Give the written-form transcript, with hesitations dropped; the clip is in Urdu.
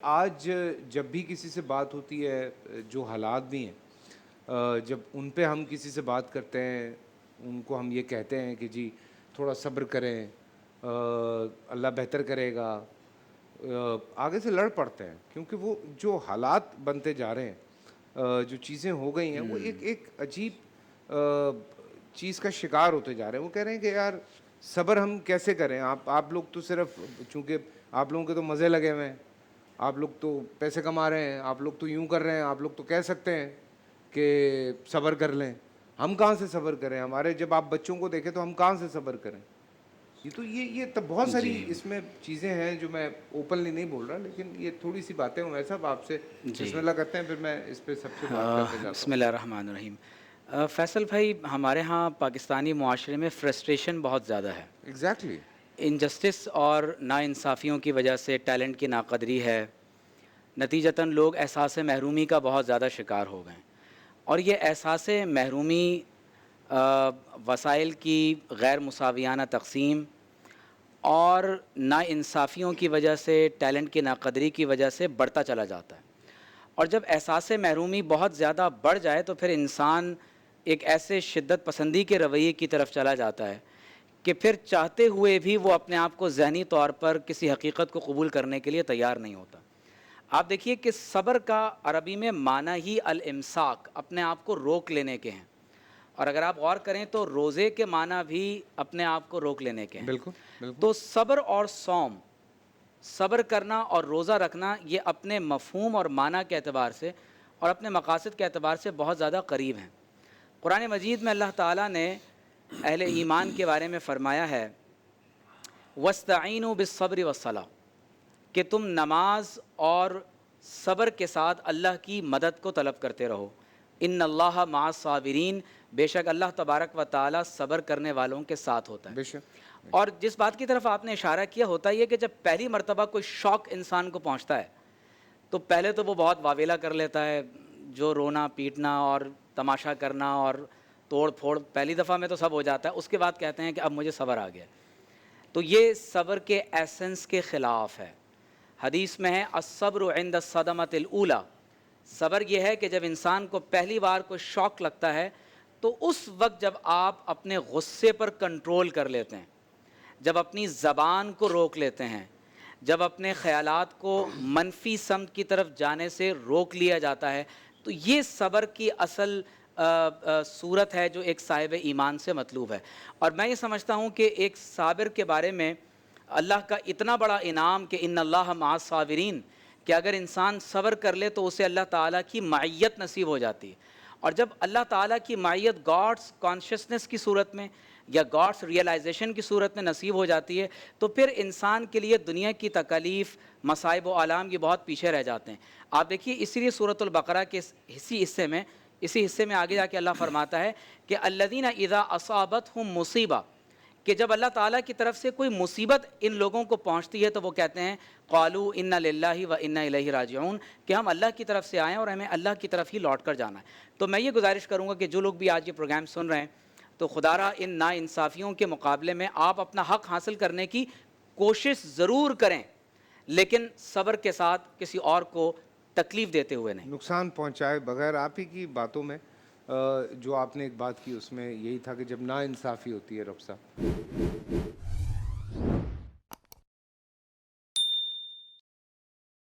آج جب بھی کسی سے بات ہوتی ہے، جو حالات بھی ہیں، جب ان پہ ہم کسی سے بات کرتے ہیں، ان کو ہم یہ کہتے ہیں کہ جی تھوڑا صبر کریں، اللہ بہتر کرے گا، آگے سے لڑ پڑتے ہیں کیونکہ وہ جو حالات بنتے جا رہے ہیں، جو چیزیں ہو گئی ہیں، وہ ایک عجیب چیز کا شکار ہوتے جا رہے ہیں۔ وہ کہہ رہے ہیں کہ یار صبر ہم کیسے کریں، آپ لوگ تو صرف چونکہ آپ لوگوں کے تو مزے لگے ہوئے ہیں، آپ لوگ تو پیسے کما رہے ہیں، آپ لوگ تو یوں کر رہے ہیں، آپ لوگ تو کہہ سکتے ہیں کہ صبر کر لیں، ہم کہاں سے صبر کریں، ہمارے جب آپ بچوں کو دیکھیں تو ہم کہاں سے صبر کریں۔ یہ تو بہت ساری جی اس میں چیزیں ہیں جو میں اوپنلی نہیں بول رہا، لیکن یہ تھوڑی سی باتیں ہوں صاحب آپ سے جی بسم اللہ کرتے ہیں، پھر میں اس پہ سب سے بات کرتے جاتا بسم ہوں۔ اللہ الرحمن الرحیم۔ فیصل بھائی، ہمارے ہاں پاکستانی معاشرے میں فرسٹریشن بہت زیادہ ہے۔ ایگزیکٹلی۔ انجسٹس اور ناانصافیوں کی وجہ سے ٹیلنٹ کی ناقدری ہے، نتیجتاً لوگ احساس محرومی کا بہت زیادہ شکار ہو گئے ہیں، اور یہ احساس محرومی وسائل کی غیر مساویانہ تقسیم اور ناانصافیوں کی وجہ سے، ٹیلنٹ کی ناقدری کی وجہ سے بڑھتا چلا جاتا ہے۔ اور جب احساس محرومی بہت زیادہ بڑھ جائے تو پھر انسان ایک ایسے شدت پسندی کے رویے کی طرف چلا جاتا ہے کہ پھر چاہتے ہوئے بھی وہ اپنے آپ کو ذہنی طور پر کسی حقیقت کو قبول کرنے کے لیے تیار نہیں ہوتا۔ آپ دیکھیے کہ صبر کا عربی میں معنی ہی الامساک، اپنے آپ کو روک لینے کے ہیں، اور اگر آپ غور کریں تو روزے کے معنی بھی اپنے آپ کو روک لینے کے ہیں۔ بالکل بالکل۔ تو صبر اور صوم، صبر کرنا اور روزہ رکھنا، یہ اپنے مفہوم اور معنی کے اعتبار سے اور اپنے مقاصد کے اعتبار سے بہت زیادہ قریب ہیں۔ قرآن مجید میں اللہ تعالیٰ نے اہل ایمان کے بارے میں فرمایا ہے وَاسْتَعِینُوا بِالصَّبْرِ وَالصَّلَاةِ، کہ تم نماز اور صبر کے ساتھ اللہ کی مدد کو طلب کرتے رہو۔ ان اللہ مع الصابرین، بے شک اللہ تبارک و تعالیٰ صبر کرنے والوں کے ساتھ ہوتا ہے۔ بے شک۔ اور جس بات کی طرف آپ نے اشارہ کیا، ہوتا یہ کہ جب پہلی مرتبہ کوئی شوق انسان کو پہنچتا ہے تو پہلے تو وہ بہت واویلا کر لیتا ہے، جو رونا پیٹنا اور تماشا کرنا اور توڑ پھوڑ پہلی دفعہ میں تو سب ہو جاتا ہے، اس کے بعد کہتے ہیں کہ اب مجھے صبر آ گیا۔ تو یہ صبر کے ایسنس کے خلاف ہے۔ حدیث میں ہے الصبر عند الصدمۃ الاولی، صبر یہ ہے کہ جب انسان کو پہلی بار کوئی شوق لگتا ہے تو اس وقت جب آپ اپنے غصے پر کنٹرول کر لیتے ہیں، جب اپنی زبان کو روک لیتے ہیں، جب اپنے خیالات کو منفی سمت کی طرف جانے سے روک لیا جاتا ہے، تو یہ صبر کی اصل صورت ہے جو ایک صاحب ایمان سے مطلوب ہے۔ اور میں یہ سمجھتا ہوں کہ ایک صابر کے بارے میں اللہ کا اتنا بڑا انعام کہ ان اللہ مع الصابرین، کہ اگر انسان صبر کر لے تو اسے اللہ تعالیٰ کی معیت نصیب ہو جاتی ہے۔ اور جب اللہ تعالیٰ کی معیت گاڈس کانشسنس کی صورت میں یا گاڈس ریئلائزیشن کی صورت میں نصیب ہو جاتی ہے تو پھر انسان کے لیے دنیا کی تکالیف، مصائب و آلام یہ بہت پیچھے رہ جاتے ہیں۔ آپ دیکھیے اسی لیے سورۃ البقرہ کے اسی حصے میں آگے جا کے اللہ فرماتا ہے کہ الذین اذا اصابتہم مصیبہ، کہ جب اللہ تعالیٰ کی طرف سے کوئی مصیبت ان لوگوں کو پہنچتی ہے تو وہ کہتے ہیں قالوا انا للہ و انا الیہ راجعون، کہ ہم اللہ کی طرف سے آئے ہیں اور ہمیں اللہ کی طرف ہی لوٹ کر جانا ہے۔ تو میں یہ گزارش کروں گا کہ جو لوگ بھی آج یہ پروگرام سن رہے ہیں تو خدا را ان ناانصافیوں کے مقابلے میں آپ اپنا حق حاصل کرنے کی کوشش ضرور کریں، لیکن صبر کے ساتھ، کسی اور کو تکلیف دیتے ہوئے نہیں۔ نقصان پہنچائے بغیر۔ آپ ہی کی باتوں میں جو آپ نے ایک بات کی اس میں یہی تھا کہ جب نا انصافی ہوتی ہے رب صاحب،